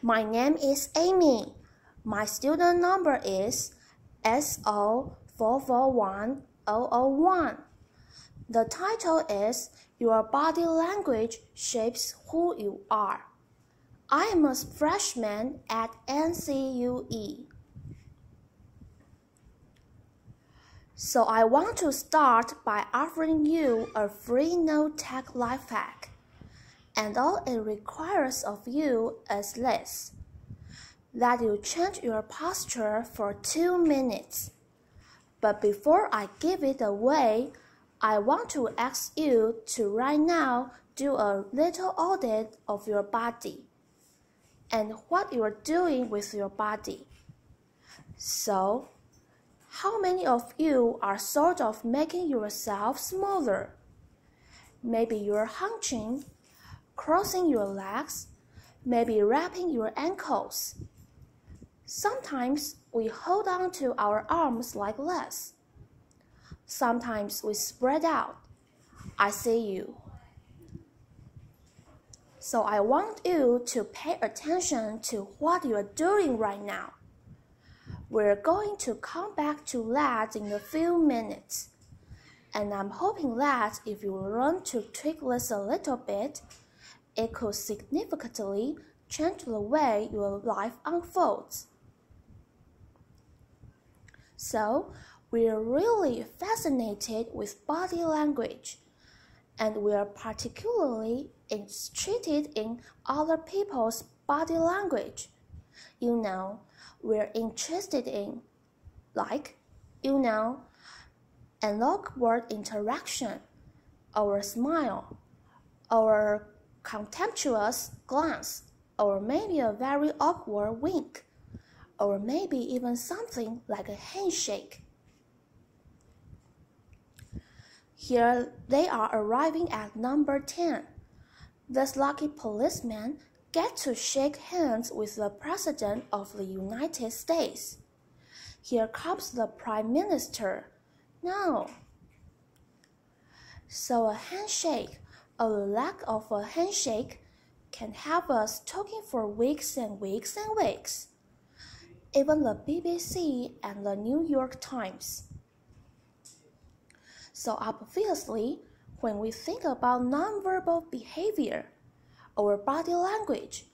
My name is Amy. My student number is SO441001. The title is Your Body Language Shapes Who You Are. I am a freshman at NCUE. So I want to start by offering you a free no-tech life hack. And all it requires of you is this, that you change your posture for 2 minutes. But before I give it away, I want to ask you to right now do a little audit of your body and what you are doing with your body. So, how many of you are sort of making yourself smaller? Maybe you're hunching, crossing your legs, maybe wrapping your ankles. Sometimes we hold on to our arms like this. Sometimes we spread out. I see you. So I want you to pay attention to what you are doing right now. We're going to come back to that in a few minutes. And I'm hoping that if you learn to tweak this a little bit, it could significantly change the way your life unfolds. So, we're really fascinated with body language, and we're particularly interested in other people's body language. We're interested in, an awkward interaction, our smile, our contemptuous glance, or maybe a very awkward wink, or maybe even something like a handshake. Here they are arriving at number 10. This lucky policeman gets to shake hands with the President of the United States. Here comes the Prime Minister. No. So a handshake, or the lack of a handshake, can have us talking for weeks and weeks and weeks. Even the BBC and the New York Times. So obviously, when we think about nonverbal behavior, or body language,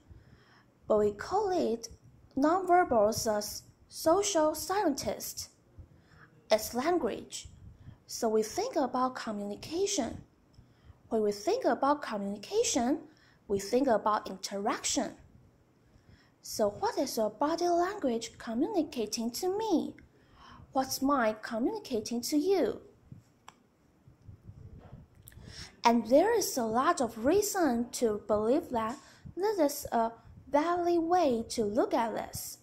but we call it nonverbals as social scientists. It's language. So we think about communication. When we think about communication, we think about interaction. So what is your body language communicating to me? What's mine communicating to you? And there is a lot of reason to believe that this is a valid way to look at this.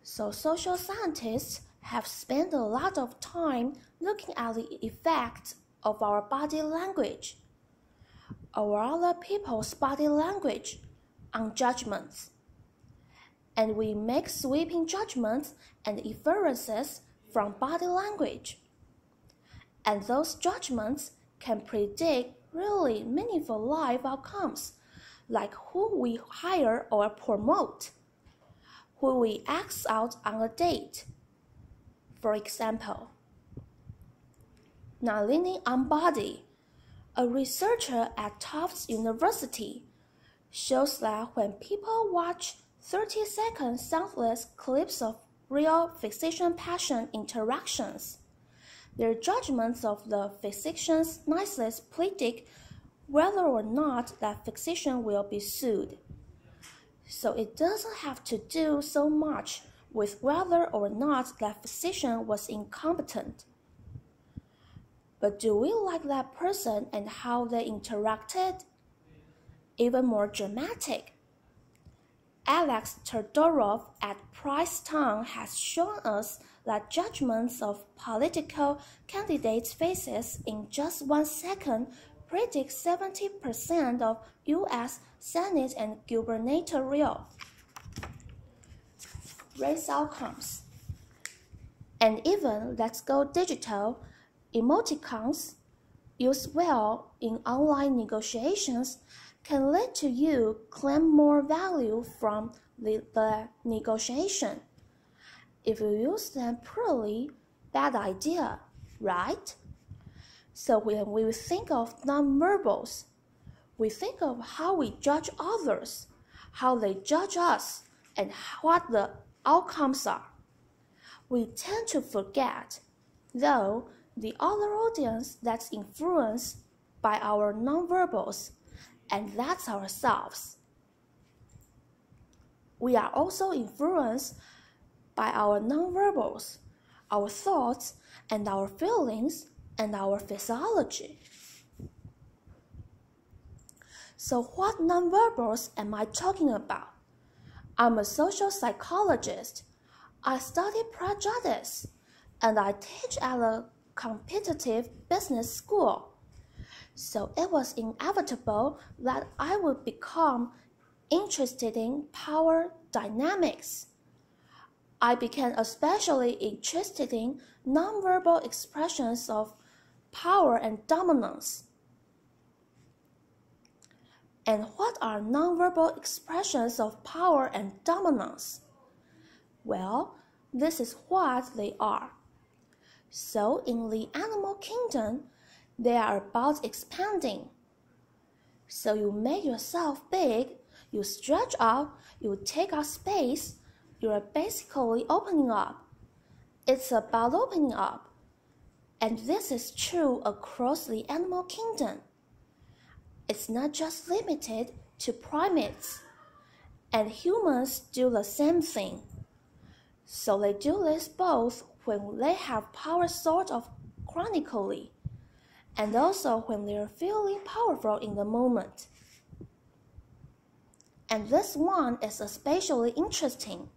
So social scientists have spent a lot of time looking at the effects of our body language, or other people's body language, on judgments. And we make sweeping judgments and inferences from body language. And those judgments can predict really meaningful life outcomes, like who we hire or promote, who we ask out on a date. For example, now leaning on body, a researcher at Tufts University shows that when people watch 30-second soundless clips of real physician-patient interactions, their judgments of the physician's nicely predict whether or not that physician will be sued. So it doesn't have to do so much with whether or not that physician was incompetent. But do we like that person and how they interacted? Even more dramatic, Alex Todorov at Princeton has shown us that judgments of political candidates' faces in just 1 second predict 70% of U.S. Senate and gubernatorial race outcomes. And even Let's Go Digital, emoticons used well in online negotiations can lead to you claim more value from the negotiation. If you use them poorly, bad idea, right? So when we think of nonverbals, we think of how we judge others, how they judge us, and what the outcomes are. We tend to forget, though, the other audience that's influenced by our nonverbals, and that's ourselves. We are also influenced by our nonverbals, our thoughts, and our feelings, and our physiology. So what nonverbals am I talking about? I'm a social psychologist. I study prejudice, and I teach at a competitive business school. So it was inevitable that I would become interested in power dynamics. I became especially interested in nonverbal expressions of power and dominance. And what are nonverbal expressions of power and dominance? Well, this is what they are. So in the animal kingdom, they are about expanding. So you make yourself big, you stretch out, you take up space, you are basically opening up. It's about opening up. And this is true across the animal kingdom. It's not just limited to primates. And humans do the same thing. So they do this both when they have power sort of chronically, and also when they are feeling powerful in the moment. And this one is especially interesting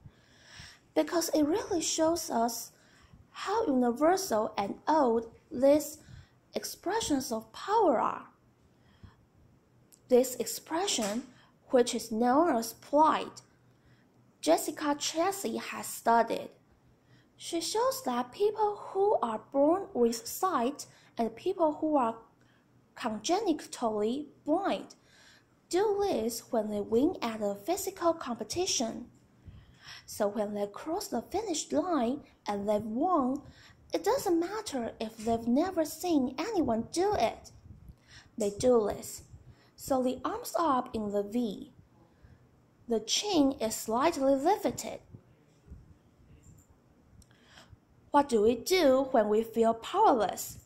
because it really shows us how universal and old these expressions of power are. This expression, which is known as pride, Jessica Tracy has studied. She shows that people who are born with sight and people who are congenitally blind do this when they win at a physical competition. So when they cross the finish line and they've won, it doesn't matter if they've never seen anyone do it. They do this. So the arms up in the V. The chin is slightly lifted. What do we do when we feel powerless?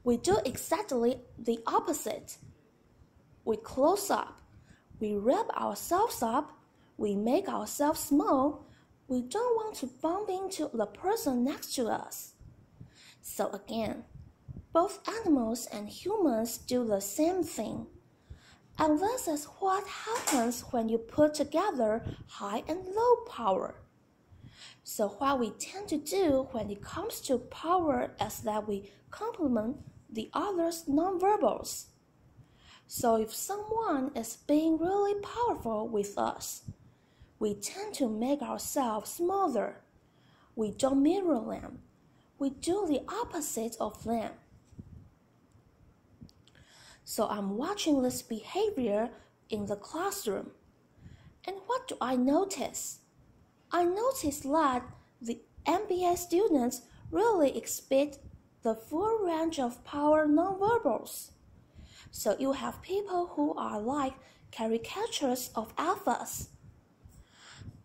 We do exactly the opposite. We close up. We wrap ourselves up. We make ourselves small. We don't want to bump into the person next to us. So again, both animals and humans do the same thing. And this is what happens when you put together high and low power. So what we tend to do when it comes to power is that we complement the other's nonverbals. So if someone is being really powerful with us, we tend to make ourselves smaller. We don't mirror them. We do the opposite of them. So I'm watching this behavior in the classroom. And what do I notice? I notice that the MBA students really exhibit the full range of power nonverbals. So you have people who are like caricatures of alphas.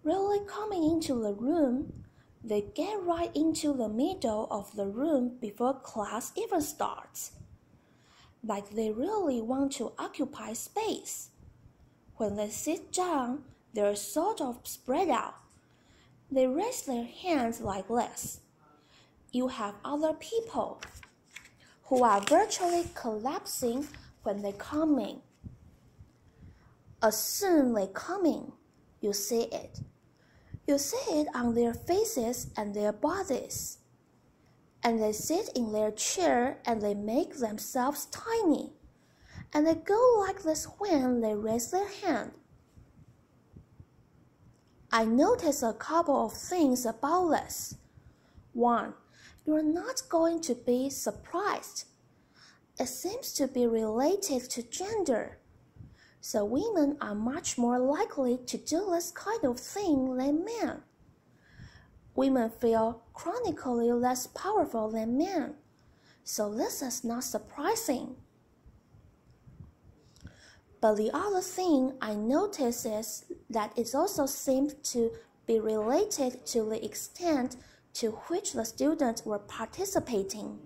Really coming into the room, they get right into the middle of the room before class even starts. Like they really want to occupy space. When they sit down, they're sort of spread out. They raise their hands like this. You have other people who are virtually collapsing when they come in. As soon as they come in, you see it. You see it on their faces and their bodies. And they sit in their chair and they make themselves tiny. And they go like this when they raise their hand. I noticed a couple of things about this. One, you're not going to be surprised. It seems to be related to gender. So women are much more likely to do this kind of thing than men. Women feel chronically less powerful than men, so this is not surprising. But the other thing I notice is that it also seemed to be related to the extent to which the students were participating,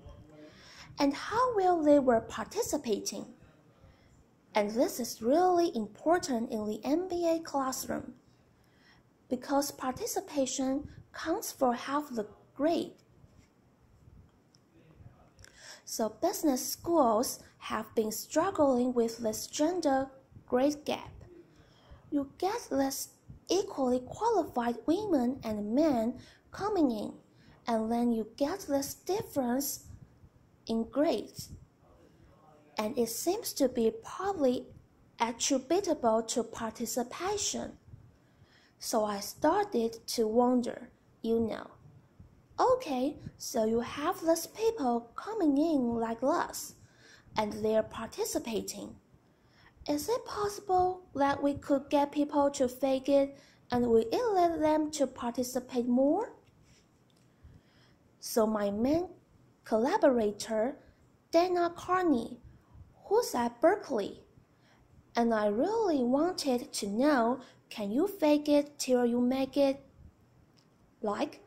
and how well they were participating. And this is really important in the MBA classroom, because participation counts for half the grade. So business schools have been struggling with this gender grade gap. You get less equally qualified women and men coming in, and then you get this difference in grades. And it seems to be partly attributable to participation. So I started to wonder, okay, so you have these people coming in like us, and they're participating. Is it possible that we could get people to fake it and we elect them to participate more? So my main collaborator, Dana Carney, who's at Berkeley, and I really wanted to know, can you fake it till you make it? Like,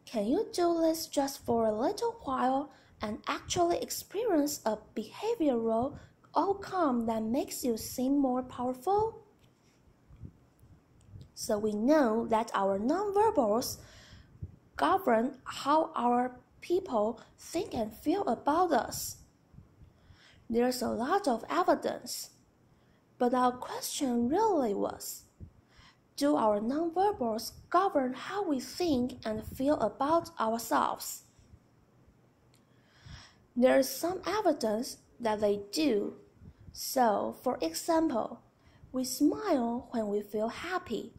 can you do this just for a little while and actually experience a behavioral outcome that makes you seem more powerful? So we know that our nonverbals govern how our people think and feel about us. There's a lot of evidence, but our question really was, do our nonverbals govern how we think and feel about ourselves? There is some evidence that they do. So, for example, we smile when we feel happy,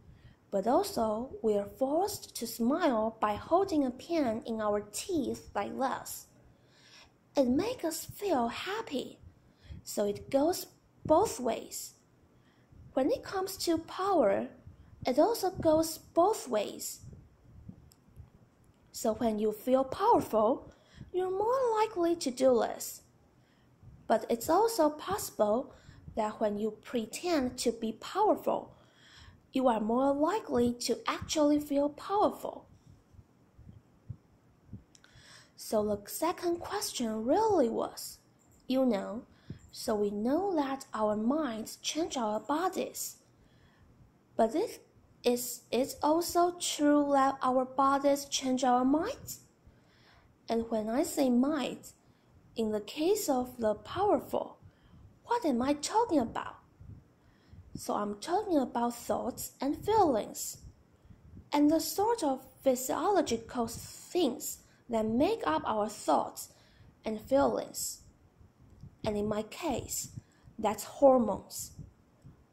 but also we are forced to smile by holding a pen in our teeth like this. It makes us feel happy, so it goes both ways. When it comes to power, it also goes both ways. So when you feel powerful, you're more likely to do this. But it's also possible that when you pretend to be powerful, you are more likely to actually feel powerful. So the second question really was, so we know that our minds change our bodies. But is it also true that our bodies change our minds? And when I say minds, in the case of the powerful, what am I talking about? So I'm talking about thoughts and feelings, and the sort of physiological things that make up our thoughts and feelings. And in my case, that's hormones.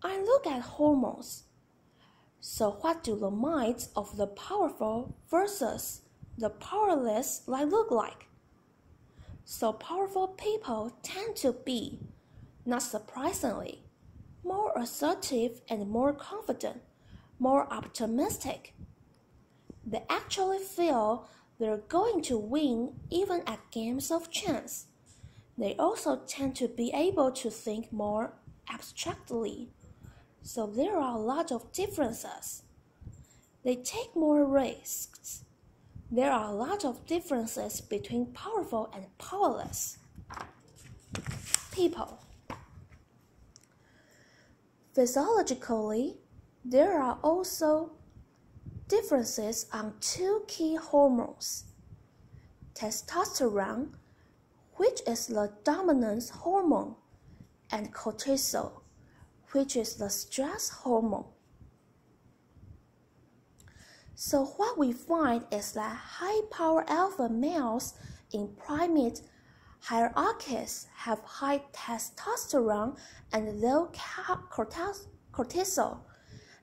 I look at hormones. So what do the minds of the powerful versus the powerless look like? So powerful people tend to be, not surprisingly, more assertive and more confident, more optimistic. They actually feel they're going to win even at games of chance. They also tend to be able to think more abstractly. So there are a lot of differences. They take more risks. There are a lot of differences between powerful and powerless people. Physiologically, there are also differences on two key hormones: testosterone, which is the dominance hormone, and cortisol, which is the stress hormone. So what we find is that high-power alpha males in primate hierarchies have high testosterone and low cortisol,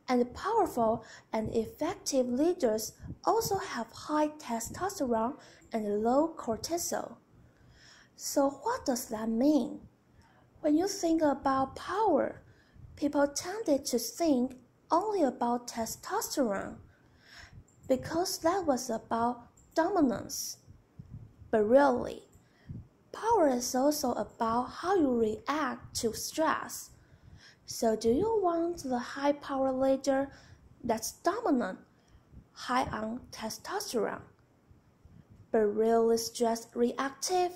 and powerful and effective leaders also have high testosterone and low cortisol. So what does that mean? When you think about power, people tended to think only about testosterone because that was about dominance. But really, power is also about how you react to stress. So do you want the high power leader that's dominant, high on testosterone, but really stress reactive?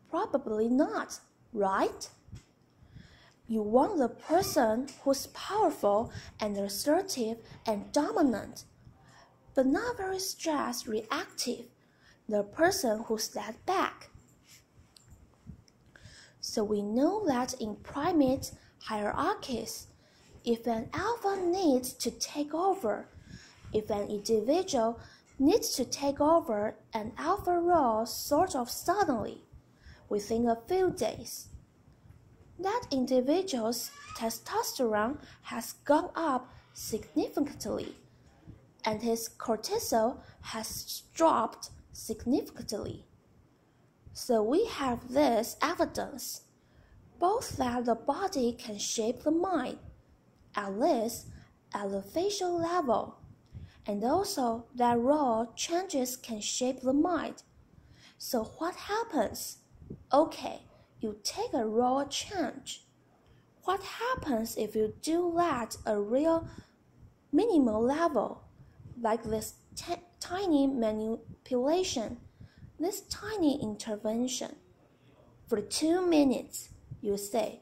Probably not, right? You want the person who's powerful and assertive and dominant, but not very stress reactive, the person who's stepped back. So we know that in primate hierarchies, if an alpha needs to take over, if an individual needs to take over an alpha role sort of suddenly, within a few days, that individual's testosterone has gone up significantly, and his cortisol has dropped significantly. So we have this evidence, both that the body can shape the mind, at least at the facial level, and also that role changes can shape the mind. So what happens? Okay, you take a role change. What happens if you do that at a real minimal level, like this tiny manipulation, this tiny intervention? For 2 minutes, you say,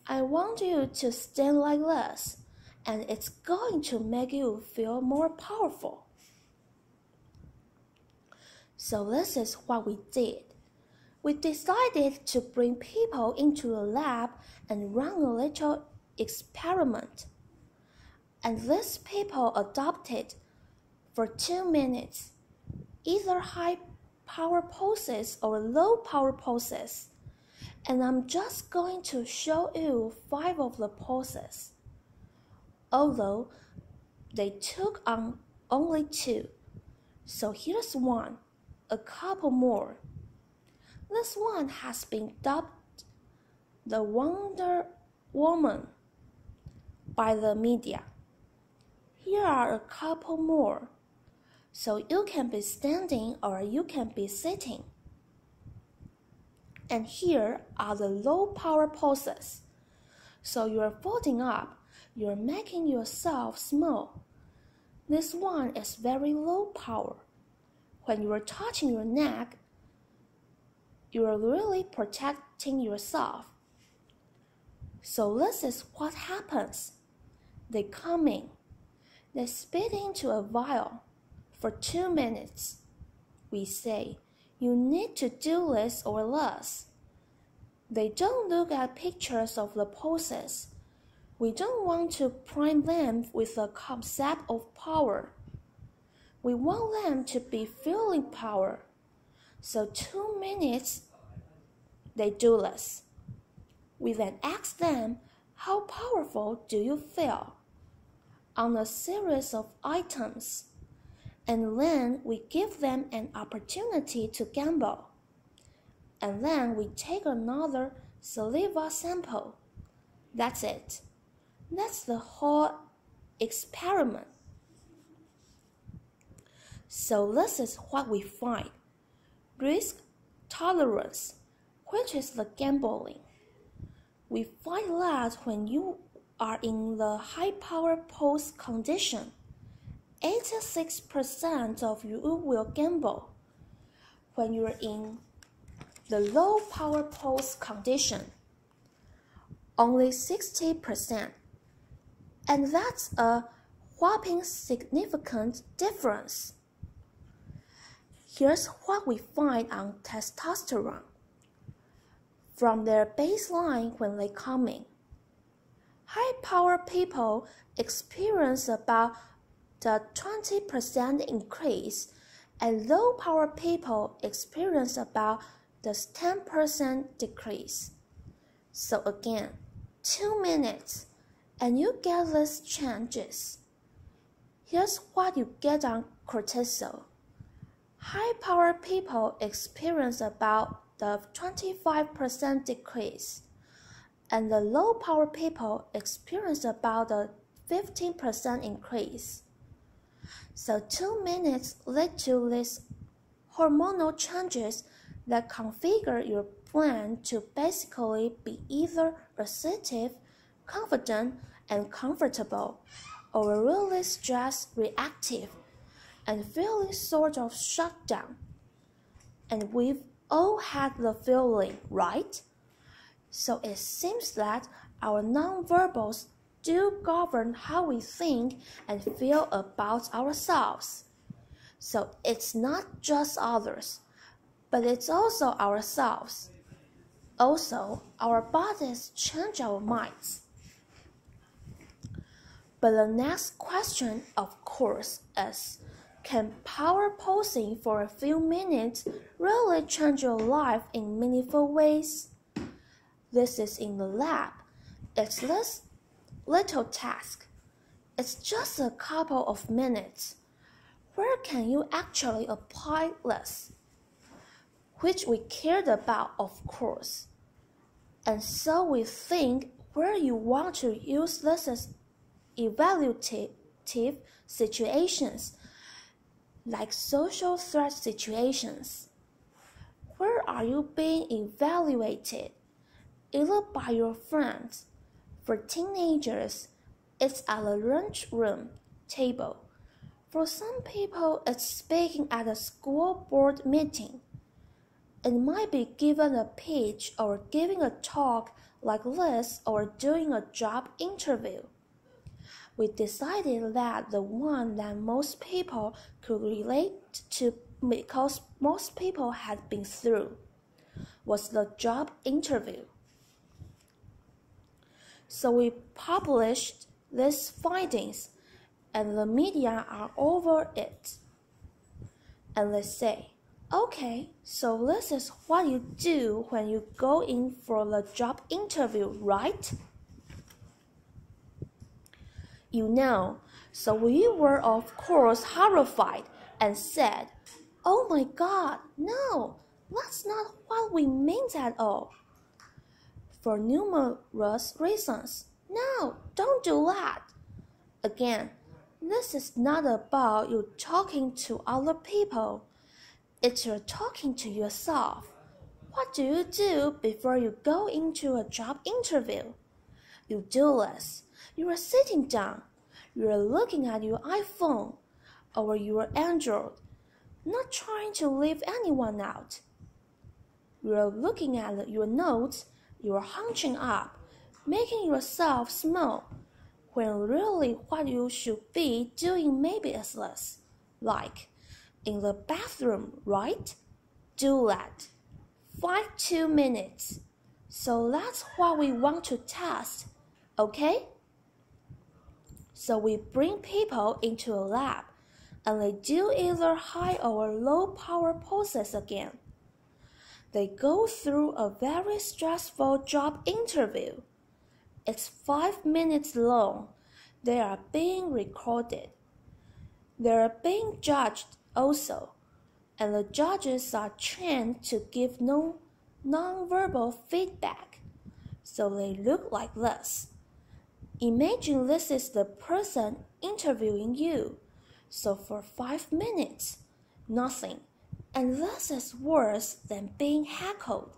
I want you to stand like this, and it's going to make you feel more powerful. So this is what we did. We decided to bring people into the lab and run a little experiment. And these people adopted, for 2 minutes, either high power poses or low power poses. And I'm just going to show you 5 of the poses, although they took on only 2. So here's one, a couple more. This one has been dubbed the Wonder Woman by the media. Here are a couple more, so you can be standing or you can be sitting. And here are the low power poses. So you're folding up, you're making yourself small. This one is very low power. When you are touching your neck, you are really protecting yourself. So this is what happens. They come in. They spit into a vial for 2 minutes. We say, you need to do this or less. They don't look at pictures of the poses. We don't want to prime them with the concept of power. We want them to be feeling power. So 2 minutes, they do this. We then ask them, how powerful do you feel? On a series of items. And then we give them an opportunity to gamble. And then we take another saliva sample. That's it. That's the whole experiment. So this is what we find. Risk tolerance, which is the gambling. We find that when you are in the high power pose condition, 86% of you will gamble. When you are in the low power pose condition, only 60%. And that's a whopping significant difference. Here's what we find on testosterone. From their baseline when they come in, high power people experience about the 20% increase, and low power people experience about the 10% decrease. So again, 2 minutes, and you get these changes. Here's what you get on cortisol. High power people experience about the 25% decrease, and the low-power people experience about a 15% increase. So 2 minutes lead to these hormonal changes that configure your brain to basically be either assertive, confident, and comfortable, or really stress reactive and feeling sort of shut down. And we've all had the feeling, right? So it seems that our nonverbals do govern how we think and feel about ourselves. So it's not just others, but it's also ourselves. Also, our bodies change our minds. But the next question, of course, is, can power posing for a few minutes really change your life in meaningful ways? This is in the lab. It's this little task. It's just a couple of minutes. Where can you actually apply this? Which we cared about, of course. And so we think where you want to use this as evaluative situations, like social threat situations. Where are you being evaluated? Either by your friends. For teenagers, it's at a lunchroom table. For some people, it's speaking at a school board meeting. It might be given a pitch or giving a talk like this or doing a job interview. We decided that the one that most people could relate to because most people had been through was the job interview. So we published these findings and the media are over it. And they say, okay, so this is what you do when you go in for the job interview, right? You know, so we were of course horrified and said, oh my God, no, that's not what we meant at all. For numerous reasons. No, don't do that. Again, this is not about you talking to other people. It's you're talking to yourself. What do you do before you go into a job interview? You do this. You are sitting down. You are looking at your iPhone or your Android, not trying to leave anyone out. You are looking at your notes. You are hunching up, making yourself small, when really what you should be doing maybe is this, like in the bathroom, right? Do that. 2 minutes. So that's what we want to test, okay? So we bring people into a lab, and they do either high or low power poses again. They go through a very stressful job interview. It's 5 minutes long. They are being recorded. They are being judged also, and the judges are trained to give no non-verbal feedback. So they look like this. Imagine this is the person interviewing you. So for 5 minutes, nothing. And this is worse than being heckled.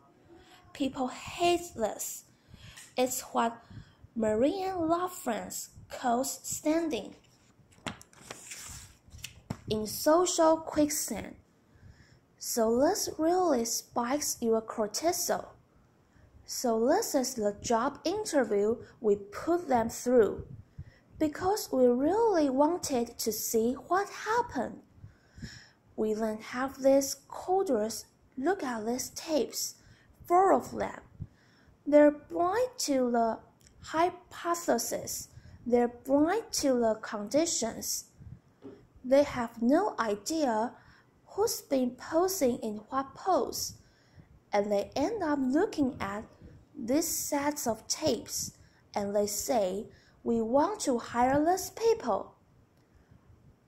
People hate this. It's what Marianne Lafrance calls standing in social quicksand. So this really spikes your cortisol. So this is the job interview we put them through, because we really wanted to see what happened. We then have these coders look at these tapes, 4 of them. They're blind to the hypothesis. They're blind to the conditions. They have no idea who's been posing in what pose, and they end up looking at these sets of tapes, and they say, we want to hire less people.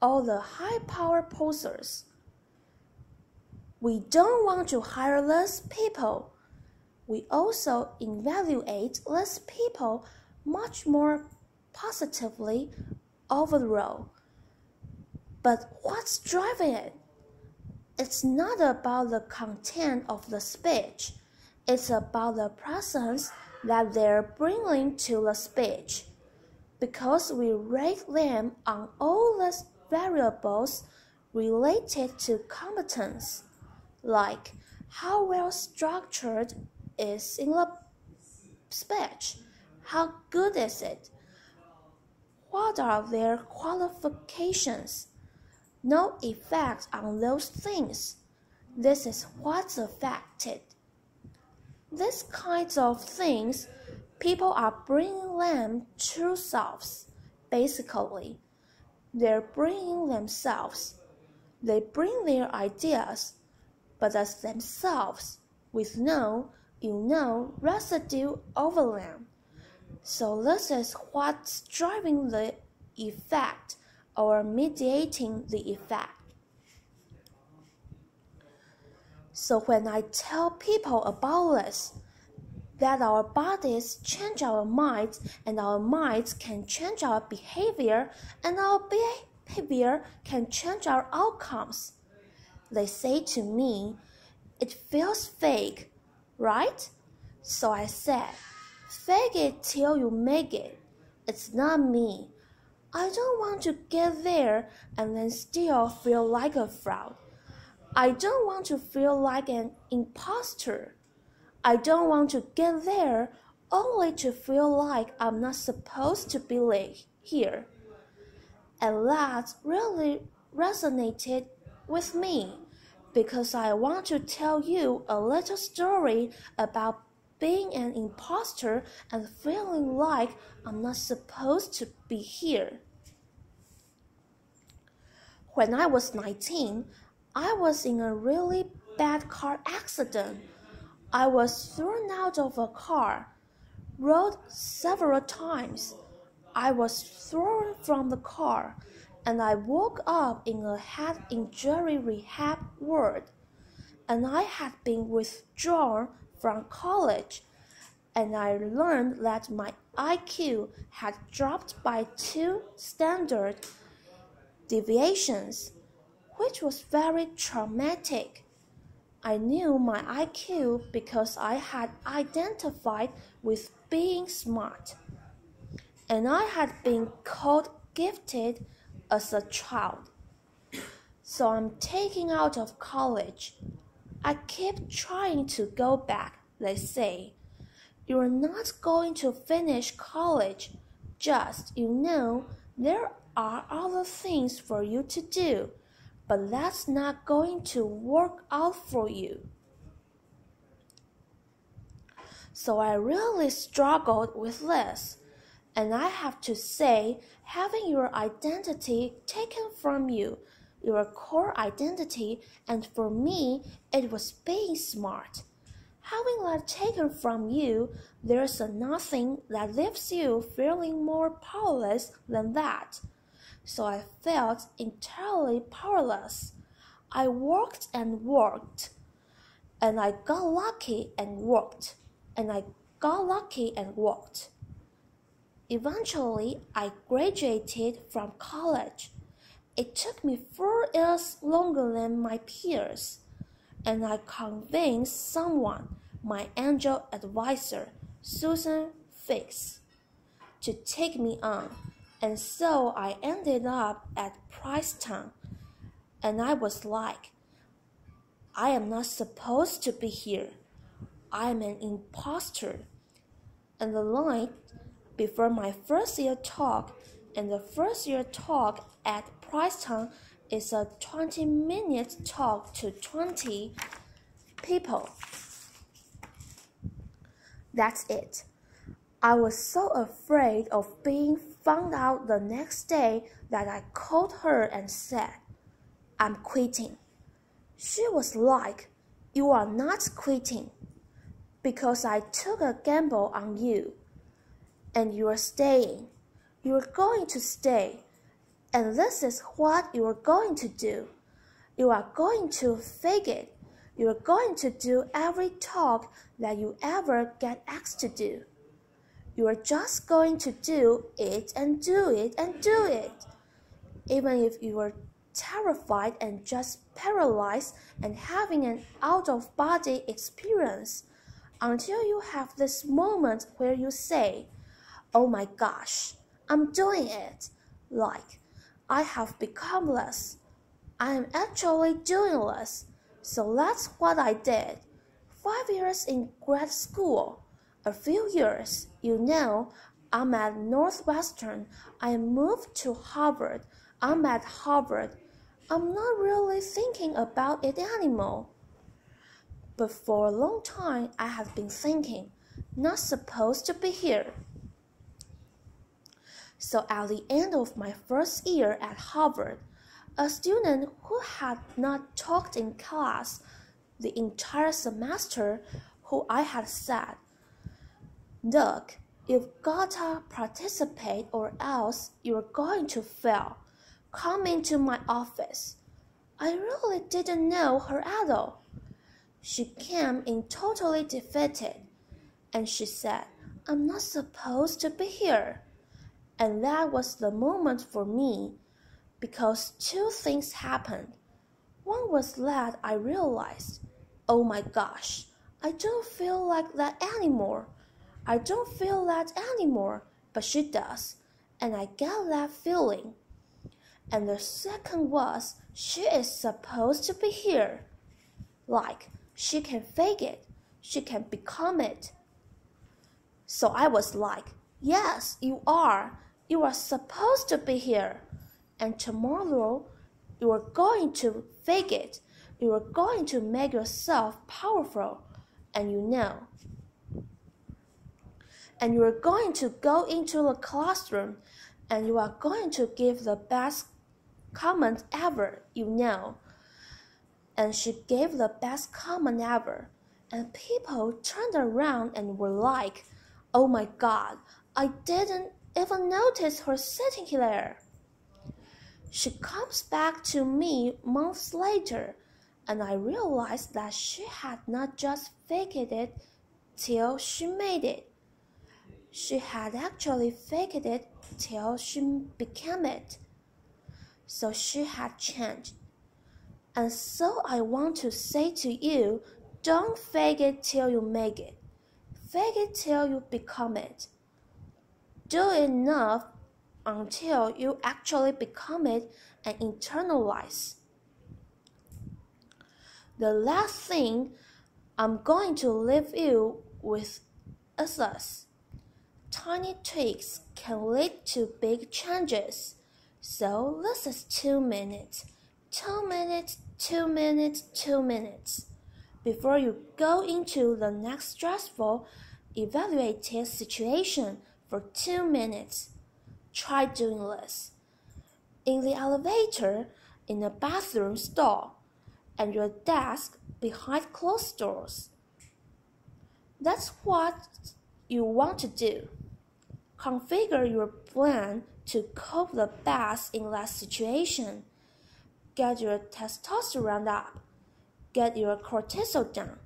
All the high-power posers. We don't want to hire less people. we also evaluate less people much more positively overall. But what's driving it? It's not about the content of the speech. It's about the presence that they're bringing to the speech. Because we rate them on all the variables related to competence, like how well structured is in the speech, how good is it, what are their qualifications. No effect on those things. This is what's affected. These kinds of things, people are bringing them true selves, basically. They're bringing themselves. They bring their ideas, but as themselves, with no, residue over them. So this is what's driving the effect or mediating the effect. So when I tell people about this, that our bodies change our minds and our minds can change our behavior and our behavior can change our outcomes, they say to me, it feels fake, right? So I said, fake it till you make it. It's not me. I don't want to get there and then still feel like a fraud. I don't want to feel like an imposter. I don't want to get there only to feel like I'm not supposed to be here. And that really resonated with me because I want to tell you a little story about being an imposter and feeling like I'm not supposed to be here. When I was 19, I was in a really bad car accident. I was thrown out of a car, rolled several times. I was thrown from the car, and I woke up in a head injury rehab ward. And I had been withdrawn from college, and I learned that my IQ had dropped by 2 standard deviations, which was very traumatic. I knew my IQ because I had identified with being smart, and I had been called gifted as a child. So I'm taken out of college. I keep trying to go back, they say. You're not going to finish college, just, there are other things for you to do, but that's not going to work out for you. So I really struggled with this, and I have to say, having your identity taken from you, your core identity, and for me, it was being smart. Having that taken from you, there's nothing that leaves you feeling more powerless than that. So I felt entirely powerless. I worked and worked, and I got lucky and worked, and I got lucky and worked. Eventually, I graduated from college. It took me 4 years longer than my peers, and I convinced someone, my angel advisor, Susan Fix, to take me on, and so I ended up at Princeton, and I was like, I am not supposed to be here. I am an imposter. And the line before my first year talk and the first year talk at Princeton is a 20-minute talk to 20 people. That's it. I was so afraid of being found out the next day that I called her and said, I'm quitting. She was like, you are not quitting, because I took a gamble on you, and you are staying. You are going to stay, and this is what you are going to do. You are going to fake it. You are going to do every talk that you ever get asked to do. You are just going to do it and do it and do it. Even if you are terrified and just paralyzed and having an out-of-body experience, until you have this moment where you say, "Oh my gosh, I'm doing it," like, "I have become less. I am actually doing less." So that's what I did. 5 years in grad school. A few years, I'm at Northwestern. I moved to Harvard. I'm at Harvard. I'm not really thinking about it anymore. But for a long time, I have been thinking, not supposed to be here. So at the end of my first year at Harvard, a student who had not talked in class the entire semester, who I had said, "Look, you've gotta participate or else you're going to fail. Come into my office." I really didn't know her at all. She came in totally defeated, and she said, "I'm not supposed to be here." And that was the moment for me, because two things happened. One was that I realized, oh my gosh, I don't feel like that anymore. I don't feel that anymore, but she does, and I get that feeling. And the second was, she is supposed to be here. Like, she can fake it, she can become it. So I was like, yes, you are. You are supposed to be here. And tomorrow, you are going to fake it. You are going to make yourself powerful. And And you are going to go into the classroom and you are going to give the best comment ever, And she gave the best comment ever. And people turned around and were like, oh my God, I didn't even notice her sitting there. She comes back to me months later, and I realized that she had not just faked it till she made it. She had actually faked it till she became it. So she had changed. And so I want to say to you, don't fake it till you make it. Fake it till you become it. Do enough until you actually become it and internalize. The last thing I'm going to leave you with is this. Tiny tweaks can lead to big changes. So this is 2 minutes. 2 minutes, 2 minutes, 2 minutes. Before you go into the next stressful, evaluative situation for 2 minutes. Try doing this. In the elevator, in the bathroom stall, and your desk behind closed doors. That's what you want to do. Configure your plan to cope the best in that situation. Get your testosterone up. Get your cortisol down.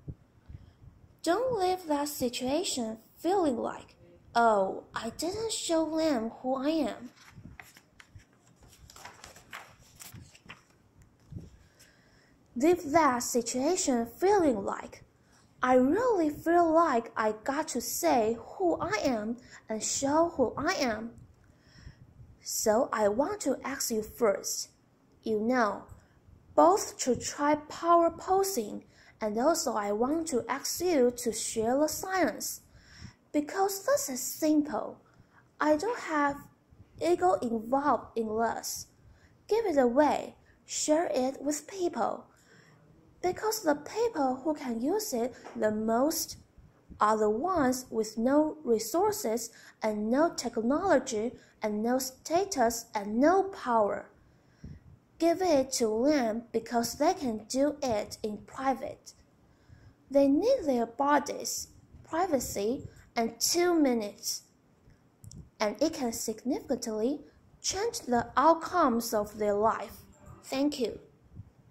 Don't leave that situation feeling like, oh, I didn't show them who I am. Leave that situation feeling like, I really feel like I got to say who I am and show who I am. So I want to ask you first, both to try power posing, and also I want to ask you to share the science. Because this is simple. I don't have ego involved in this. Give it away. Share it with people. Because the people who can use it the most are the ones with no resources and no technology and no status and no power. Give it to them because they can do it in private. They need their bodies, privacy, and 2 minutes. And it can significantly change the outcomes of their life. Thank you.